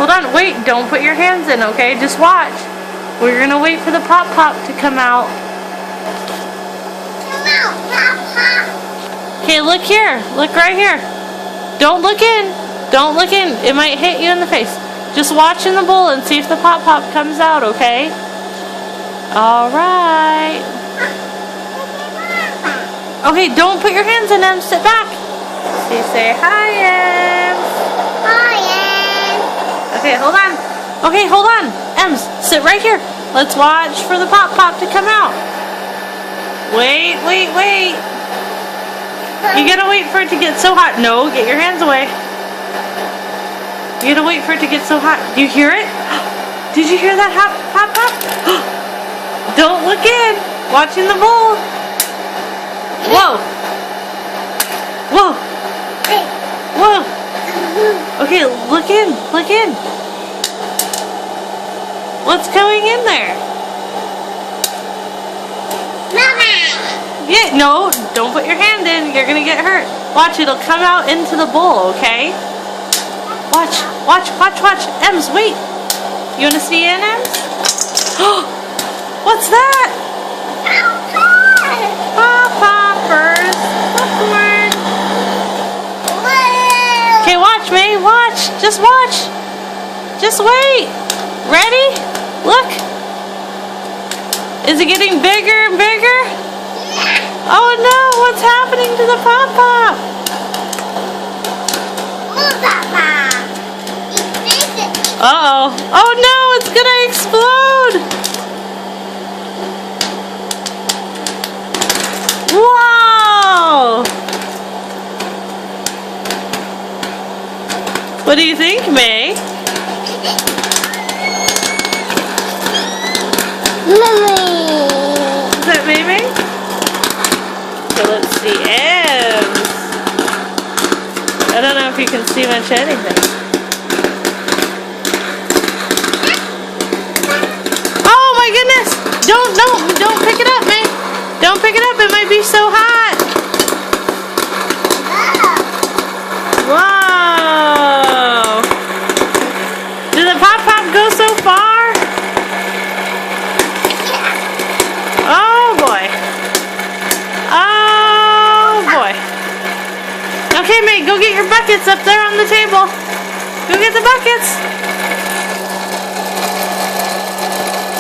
Hold on, wait, don't put your hands in, okay? Just watch. We're gonna wait for the pop-pop to come out. Come out, Pop-Pop. Okay, look here. Look right here. Don't look in. Don't look in. It might hit you in the face. Just watch in the bowl and see if the pop-pop comes out, okay? Alright. Okay, don't put your hands in them. Sit back. Say hi, Em. Hi, Em. Okay, hold on. Okay, hold on. Ems, sit right here. Let's watch for the pop-pop to come out. Wait, wait, wait. You gotta wait for it to get so hot. No, get your hands away. You gotta wait for it to get so hot. Do you hear it? Did you hear that pop-pop? Don't look in. Watch in the bowl. Whoa. Whoa. Whoa. Okay, look in. Look in. What's going in there? Mama. Yeah, no, don't put your hand in. You're gonna get hurt. Watch, it'll come out into the bowl, okay? Watch, watch, watch, watch. Ems, wait. You wanna see in, Ems? What's that? Poppers. Popcorn. Okay, watch, May. Watch. Just watch. Just wait. Ready? Look. Is it getting bigger and bigger? Oh no, what's happening to the pop-pop? Uh-oh. Oh no, it's gonna explode. Whoa! What do you think, May? Is that May? So let's see. Ems. I don't know if you can see much anything. Oh my goodness! Don't pick it up, May. Don't pick it up. It might be so hot. Whoa! Did the pop-pop go so far? Oh boy. Oh boy. Okay, May, go get your buckets up there on the table. Go get the buckets.